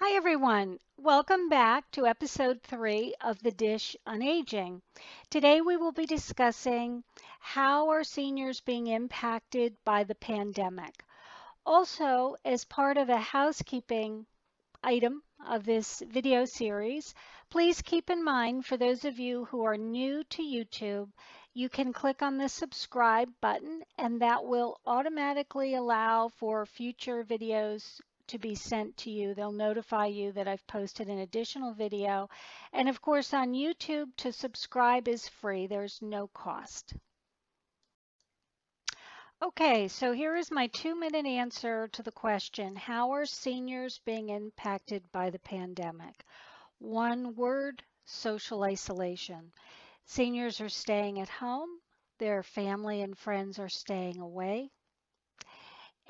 Hi, everyone. Welcome back to episode 3 of The Dish on Aging. Today, we will be discussing how are seniors being impacted by the pandemic. Also, as part of a housekeeping item of this video series, please keep in mind for those of you who are new to YouTube, you can click on the subscribe button and that will automatically allow for future videos to be sent to you. They'll notify you that I've posted an additional video. And of course, on YouTube, to subscribe is free, there's no cost. Okay, so here is my 2-minute answer to the question, how are seniors being impacted by the pandemic? One word, social isolation. Seniors are staying at home, their family and friends are staying away,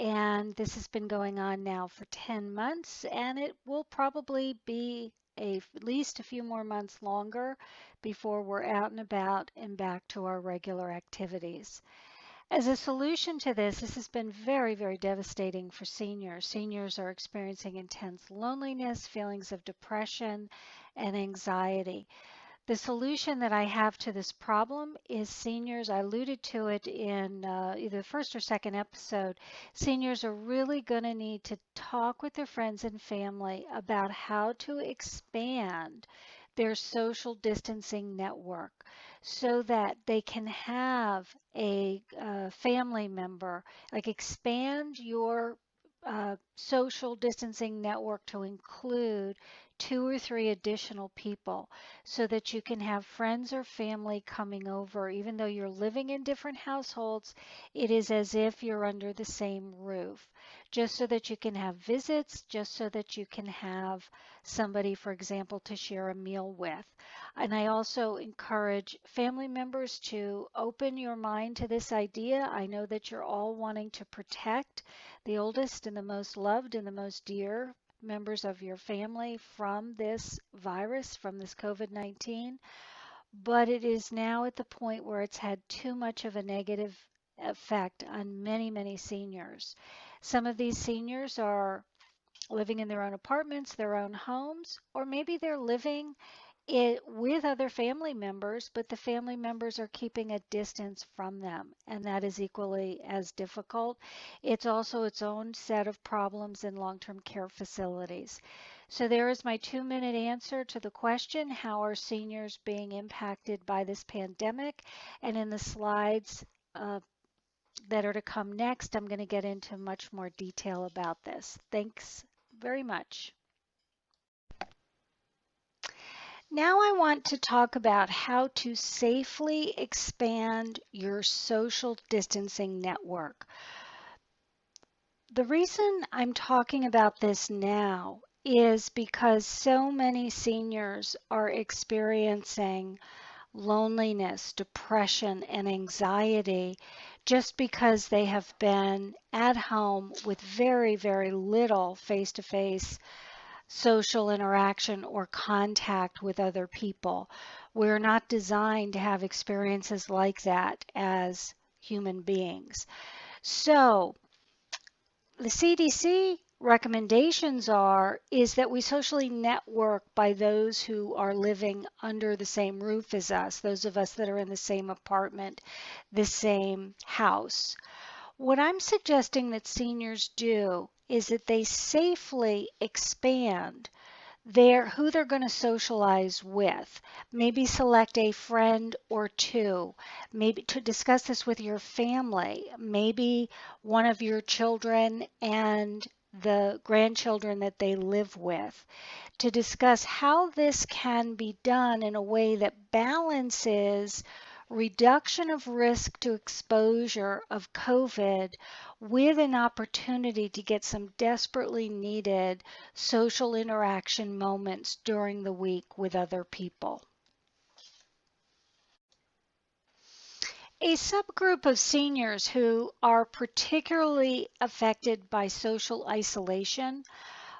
and this has been going on now for 10 months, and it will probably be at least a few more months longer before we're out and about and back to our regular activities. As a solution to this has been very, very devastating for seniors. Seniors are experiencing intense loneliness, feelings of depression, and anxiety. The solution that I have to this problem is seniors, I alluded to it in either the first or second episode, seniors are really going to need to talk with their friends and family about how to expand their social distancing network so that they can have a family member, like expand your social distancing network to include 2 or 3 additional people so that you can have friends or family coming over. Even though you're living in different households, it is as if you're under the same roof, just so that you can have visits, just so that you can have somebody, for example, to share a meal with. And I also encourage family members to open your mind to this idea. I know that you're all wanting to protect the oldest and the most loved and the most dear members of your family from this virus, from this COVID-19, but it is now at the point where it's had too much of a negative effect on many, many seniors. Some of these seniors are living in their own apartments, their own homes, or maybe they're living it with other family members, but the family members are keeping a distance from them, and that is equally as difficult. It's also its own set of problems in long-term care facilities. So there is my 2-minute answer to the question, how are seniors being impacted by this pandemic? And in the slides that are to come next, I'm going to get into much more detail about this. Thanks very much. Now I want to talk about how to safely expand your social distancing network. The reason I'm talking about this now is because so many seniors are experiencing loneliness, depression, and anxiety just because they have been at home with very, very little face-to-face social interaction or contact with other people. We're not designed to have experiences like that as human beings. So the CDC recommendations is that we socially network by those who are living under the same roof as us, those of us that are in the same apartment, the same house. What I'm suggesting that seniors do is that they safely expand who they're going to socialize with. Maybe select a friend or two. Maybe to discuss this with your family. Maybe one of your children and the grandchildren that they live with, to discuss how this can be done in a way that balances reduction of risk to exposure of COVID with an opportunity to get some desperately needed social interaction moments during the week with other people. A subgroup of seniors who are particularly affected by social isolation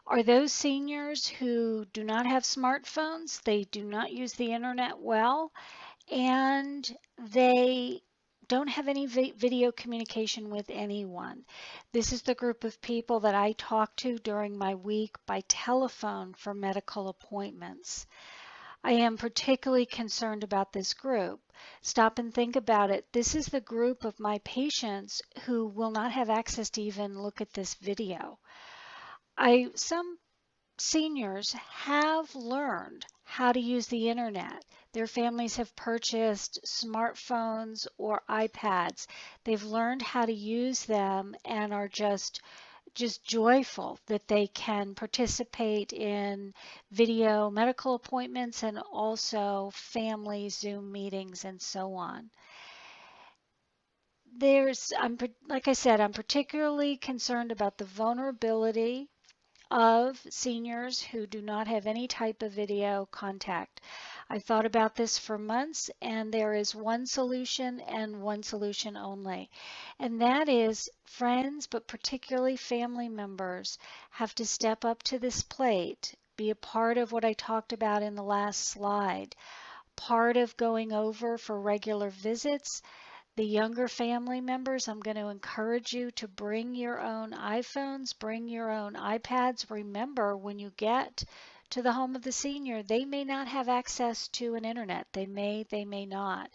are those seniors who do not have smartphones, they do not use the internet well, and they don't have any video communication with anyone. This is the group of people that I talk to during my week by telephone for medical appointments. I am particularly concerned about this group. Stop and think about it. This is the group of my patients who will not have access to even look at this video. Some seniors have learned how to use the internet. Their families have purchased smartphones or iPads. They've learned how to use them and are just joyful that they can participate in video medical appointments and also family Zoom meetings and so on. Like I said, I'm particularly concerned about the vulnerability of seniors who do not have any type of video contact. I've thought about this for months, and there is one solution and one solution only. And that is friends, but particularly family members, have to step up to this plate, be a part of what I talked about in the last slide, part of going over for regular visits. The younger family members, I'm going to encourage you to bring your own iPhones, bring your own iPads. Remember, when you get to the home of the senior, they may not have access to an internet. They may not.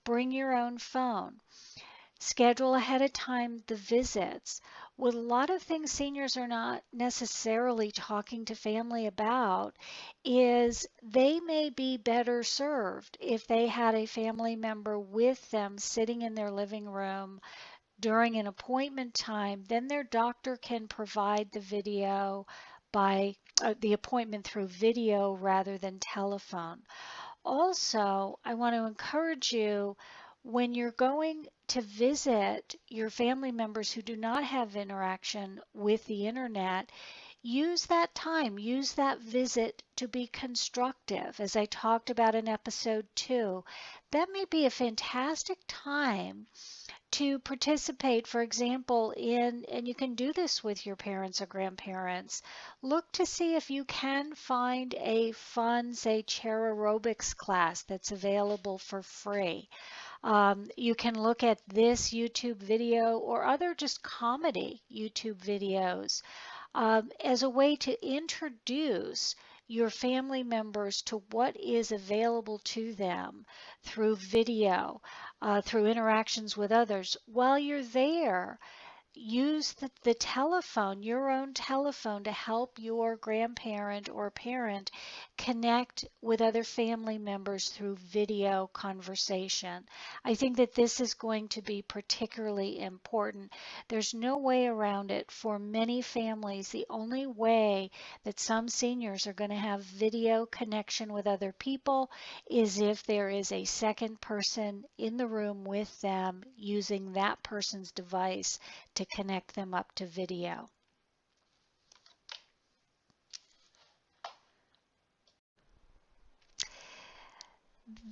Bring your own phone. Schedule ahead of time the visits. What a lot of things seniors are not necessarily talking to family about is they may be better served if they had a family member with them sitting in their living room during an appointment time. Then their doctor can provide the video by the appointment through video rather than telephone. Also, I want to encourage you, when you're going to visit your family members who do not have interaction with the internet, use that time, use that visit to be constructive. As I talked about in episode 2, that may be a fantastic time to participate, for example, and you can do this with your parents or grandparents, look to see if you can find a fun, say, chair aerobics class that's available for free. You can look at this YouTube video or other just comedy YouTube videos as a way to introduce your family members to what is available to them through video, through interactions with others. While you're there, use the telephone, your own telephone, to help your grandparent or parent connect with other family members through video conversation. I think that this is going to be particularly important. There's no way around it for many families. The only way that some seniors are going to have video connection with other people is if there is a second person in the room with them using that person's device to connect them up to video.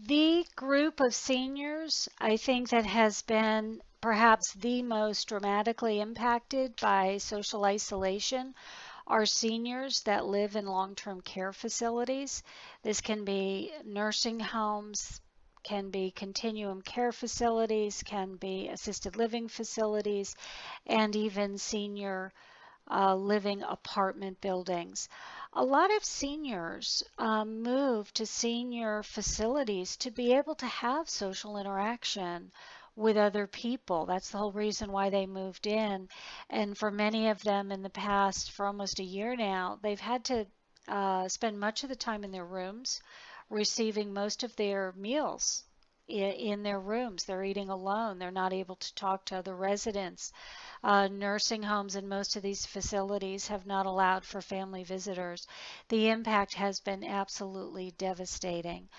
The group of seniors, I think, that has been perhaps the most dramatically impacted by social isolation are seniors that live in long-term care facilities. This can be nursing homes, can be continuum care facilities, can be assisted living facilities, and even senior living apartment buildings. A lot of seniors move to senior facilities to be able to have social interaction with other people. That's the whole reason why they moved in. And for many of them in the past, for almost a year now, they've had to spend much of the time in their rooms, receiving most of their meals in their rooms. They're eating alone. They're not able to talk to other residents. Nursing homes in most of these facilities have not allowed for family visitors. The impact has been absolutely devastating.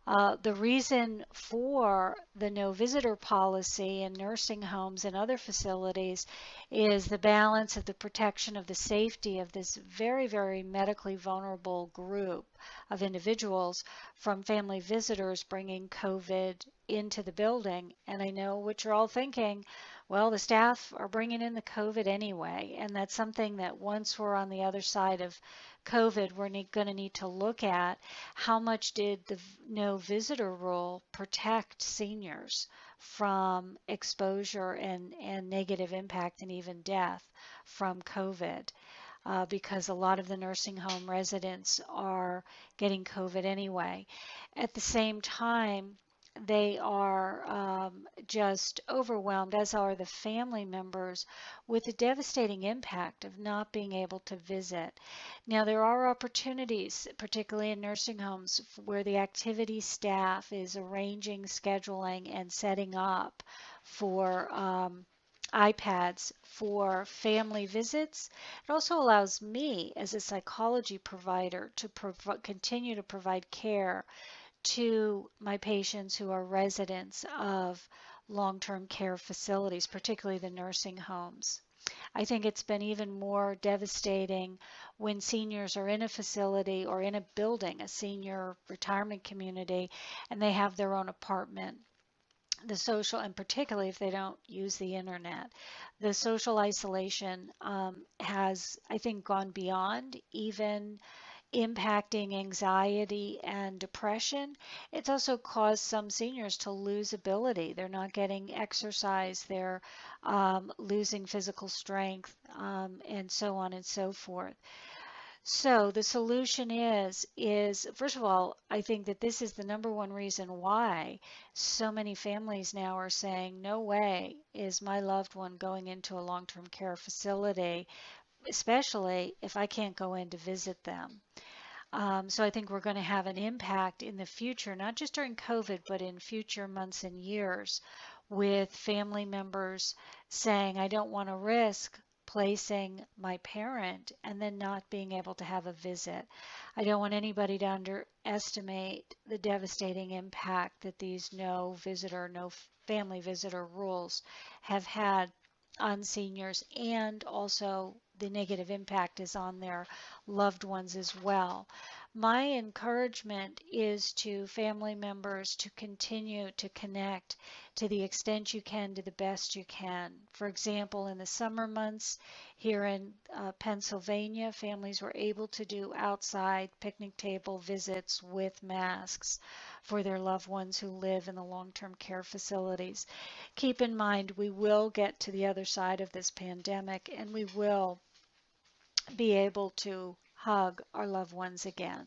The reason for the no visitor policy in nursing homes and other facilities is the balance of the protection of the safety of this very, very medically vulnerable group of individuals from family visitors bringing COVID into the building. And I know what you're all thinking, well, the staff are bringing in the COVID anyway, and that's something that once we're on the other side of COVID, we're going to need to look at how much did the no visitor rule protect seniors from exposure and negative impact and even death from COVID, because a lot of the nursing home residents are getting COVID anyway. At the same time, they are just overwhelmed, as are the family members, with the devastating impact of not being able to visit. Now, there are opportunities, particularly in nursing homes, where the activity staff is arranging, scheduling, and setting up for iPads for family visits. It also allows me as a psychology provider to continue to provide care to my patients who are residents of long-term care facilities, particularly the nursing homes. I think it's been even more devastating when seniors are in a facility or in a building, a senior retirement community, and they have their own apartment. The social, and particularly if they don't use the internet, the social isolation has, I think, gone beyond even impacting anxiety and depression. It's also caused some seniors to lose ability. They're not getting exercise, they're losing physical strength, and so on and so forth. So the solution is first of all, I think that this is the number one reason why so many families now are saying, no way is my loved one going into a long-term care facility, especially if I can't go in to visit them. So I think we're going to have an impact in the future, not just during COVID, but in future months and years, with family members saying, I don't want to risk placing my parent and then not being able to have a visit. I don't want anybody to underestimate the devastating impact that these no visitor, no family visitor rules have had on seniors, and also the negative impact is on their loved ones as well. My encouragement is to family members to continue to connect to the extent you can, to the best you can. For example, in the summer months here in Pennsylvania, families were able to do outside picnic table visits with masks for their loved ones who live in the long-term care facilities. Keep in mind, we will get to the other side of this pandemic, and we will be able to hug our loved ones again.